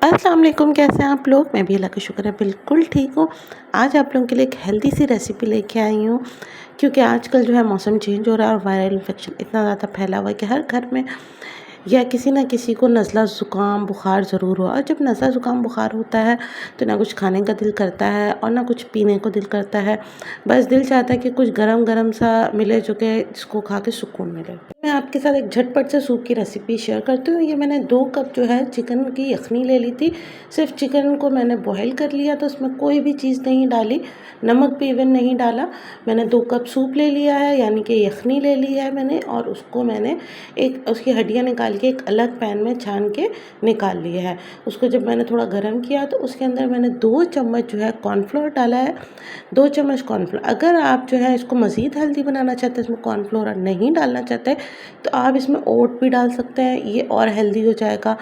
अस्सलाम वालेकुम, कैसे हैं आप लोग। मैं भी अल्लाह का शुक्र है बिल्कुल ठीक हूँ। आज आप लोगों के लिए एक हेल्दी सी रेसिपी लेके आई हूँ, क्योंकि आजकल जो है मौसम चेंज हो रहा है और वायरल इन्फेक्शन इतना ज़्यादा फैला हुआ है कि हर घर में या किसी ना किसी को नज़ला ज़ुकाम बुखार ज़रूर हुआ। और जब नज़ला ज़ुकाम बुखार होता है तो ना कुछ खाने का दिल करता है और ना कुछ पीने को दिल करता है। बस दिल चाहता है कि कुछ गरम गरम सा मिले जो कि जिसको खा के सुकून मिले। मैं आपके साथ एक झटपट से सूप की रेसिपी शेयर करती हूँ। ये मैंने 2 कप जो है चिकन की यखनी ले ली थी। सिर्फ चिकन को मैंने बॉयल कर लिया, तो उसमें कोई भी चीज़ नहीं डाली, नमक भी इवन नहीं डाला। मैंने 2 कप सूप ले लिया है, यानी कि यखनी ले ली है मैंने, और उसको मैंने एक उसकी हड्डियाँ निकाल के एक अलग पैन में छान के निकाल लिया है। उसको जब मैंने थोड़ा गर्म किया तो उसके अंदर मैंने 2 चम्मच जो है कॉर्नफ्लोर डाला है। 2 चम्मच कॉर्नफ्लोर। अगर आप जो है इसको मज़ीद हेल्दी बनाना चाहते हैं, इसमें कॉर्नफ्लोर नहीं डालना चाहते, तो आप इसमें ओट भी डाल सकते हैं, ये और हेल्दी हो जाएगा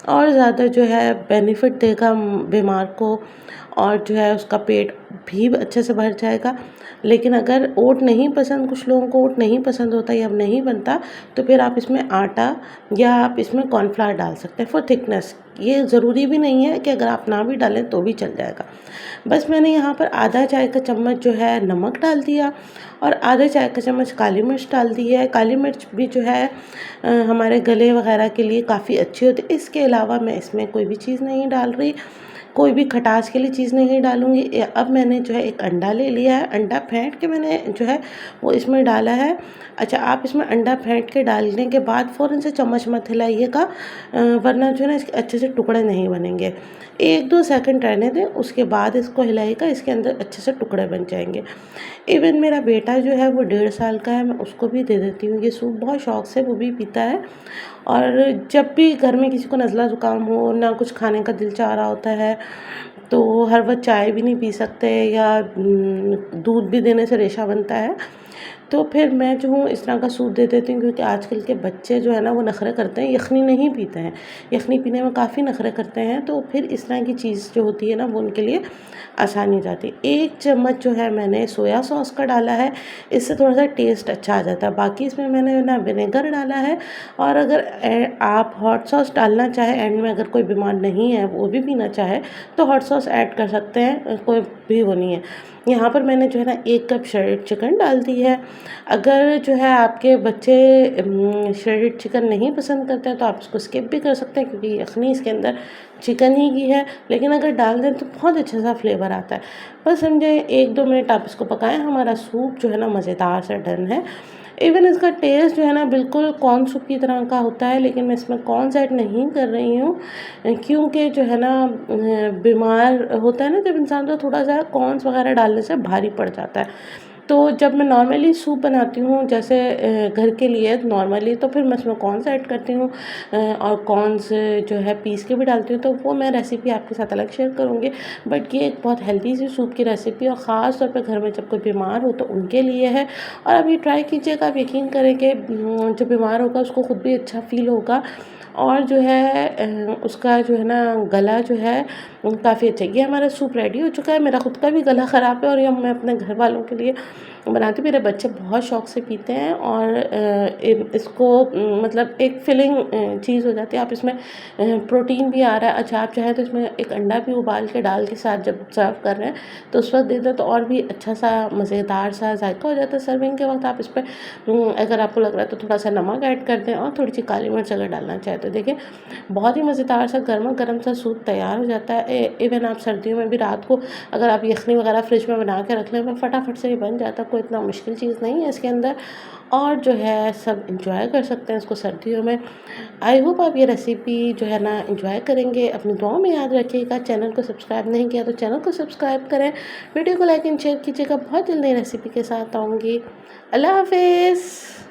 और ज़्यादा जो है बेनिफिट देगा बीमार को, और जो है उसका पेट भी अच्छे से भर जाएगा। लेकिन अगर ओट नहीं पसंद, कुछ लोगों को ओट नहीं पसंद होता या नहीं बनता, तो फिर आप इसमें आटा या आप इसमें कॉर्नफ्लावर डाल सकते हैं फॉर थिकनेस। ये ज़रूरी भी नहीं है कि अगर आप ना भी डालें तो भी चल जाएगा। बस मैंने यहाँ पर आधा चाय का चम्मच जो है नमक डाल दिया और आधा चाय का चम्मच काली मिर्च डाल दी है। काली मिर्च भी जो है हमारे गले वगैरह के लिए काफ़ी अच्छी होती है। इसके अलावा मैं इसमें कोई भी चीज़ नहीं डाल रही, कोई भी खटास के लिए चीज़ नहीं डालूँगी। अब मैंने जो है एक अंडा ले लिया है, अंडा फेंट के मैंने जो है वो इसमें डाला है। अच्छा, आप इसमें अंडा फेंट के डालने के बाद फ़ौरन से चम्मच मत हिलाइएगा, वरना जो है ना इसके अच्छे से टुकड़े नहीं बनेंगे। 1-2 सेकंड रहने दें, उसके बाद इसको हिलाइएगा, इसके अंदर अच्छे से टुकड़े बन जाएंगे। इवन मेरा बेटा जो है वो 1.5 साल का है, मैं उसको भी दे देती हूँ ये सूप, बहुत शौक से वो भी पीता है। और जब भी घर में किसी को नज़ला ज़ुकाम हो, ना कुछ खाने का दिल चाह रहा होता है, तो हर वक़्त चाय भी नहीं पी सकते या दूध भी देने से रेशा बनता है, तो फिर मैं जो हूँ इस तरह का सूप दे देती हूँ। क्योंकि आजकल के बच्चे जो है ना वो नखरे करते हैं, यखनी नहीं पीते हैं, यखनी पीने में काफ़ी नखरे करते हैं, तो फिर इस तरह की चीज़ जो होती है ना वो उनके लिए आसानी हो जाती है। 1 चम्मच जो है मैंने सोया सॉस का डाला है, इससे थोड़ा-सा टेस्ट अच्छा आ जाता है। बाकी इसमें मैंने ना विनेगर डाला है, और अगर आप हॉट सॉस डालना चाहें एंड में, अगर कोई बीमार नहीं है वो भी पीना चाहे, तो हॉट सॉस ऐड कर सकते हैं, कोई भी वो नहीं है। यहाँ पर मैंने जो है ना 1 कप श्रेडेड चिकन डाल दी है। अगर जो है आपके बच्चे श्रेडेड चिकन नहीं पसंद करते हैं तो आप इसको स्किप भी कर सकते हैं, क्योंकि यखनी इसके अंदर चिकन ही की है। लेकिन अगर डाल दें तो बहुत अच्छा सा फ्लेवर आता है। बस समझे 1-2 मिनट आप इसको पकाएं, हमारा सूप जो है ना मज़ेदार सा डन है। इवन इसका टेस्ट जो है ना बिल्कुल कॉर्न सूप की तरह का होता है, लेकिन मैं इसमें कॉर्न्स ऐड नहीं कर रही हूँ, क्योंकि जो है ना बीमार होता है ना जब इंसान, तो थोड़ा सा कॉर्न्स वगैरह डालने से भारी पड़ जाता है। तो जब मैं नॉर्मली सूप बनाती हूँ जैसे घर के लिए नॉर्मली, तो फिर मैं उसमें कॉर्न्स ऐड करती हूँ, और कॉर्न्स जो है पीस के भी डालती हूँ, तो वो मैं रेसिपी आपके साथ अलग शेयर करूँगी। बट ये एक बहुत हेल्दी सी सूप की रेसिपी, और ख़ास तौर पे घर में जब कोई बीमार हो तो उनके लिए है। और आप ये ट्राई कीजिएगा, आप यकीन करें कि जो बीमार होगा उसको खुद भी अच्छा फ़ील होगा, और जो है उसका जो है ना गला जो है काफ़ी अच्छा है। ये हमारा सूप रेडी हो चुका है। मेरा खुद का भी गला ख़राब है, और ये मैं अपने घर वालों के लिए बनाती हूँ। मेरे बच्चे बहुत शौक से पीते हैं, और इसको मतलब एक फिलिंग चीज़ हो जाती है। आप इसमें प्रोटीन भी आ रहा है। अच्छा, आप चाहें तो इसमें एक अंडा भी उबाल के डाल के साथ जब सर्व कर रहे हैं तो उस वक्त दे दें, तो और भी अच्छा सा मज़ेदार सा जायका हो जाता है। सर्विंग के वक्त आप इस पर अगर आपको लग रहा है तो थोड़ा सा नमक ऐड कर दें, और थोड़ी सी काली मिर्च अगर डालना चाहें तो। देखिए, बहुत ही मज़ेदार सा गर्मा गर्म सा सूप तैयार हो जाता है। इवन आप सर्दियों में भी रात को अगर आप यखनी वगैरह फ्रिज में बना के रख लें, तो फटाफट से ही बन जाता है। कोई इतना मुश्किल चीज़ नहीं है इसके अंदर, और जो है सब इंजॉय कर सकते हैं इसको सर्दियों में। आई होप आप ये रेसिपी जो है ना इंजॉय करेंगे। अपनी दुआओं में याद रखिएगा। चैनल को सब्सक्राइब नहीं किया तो चैनल को सब्सक्राइब करें, वीडियो को लाइक एंड शेयर कीजिएगा। बहुत जल्दी रेसिपी के साथ आऊँगी। अल्लाह हाफिज़।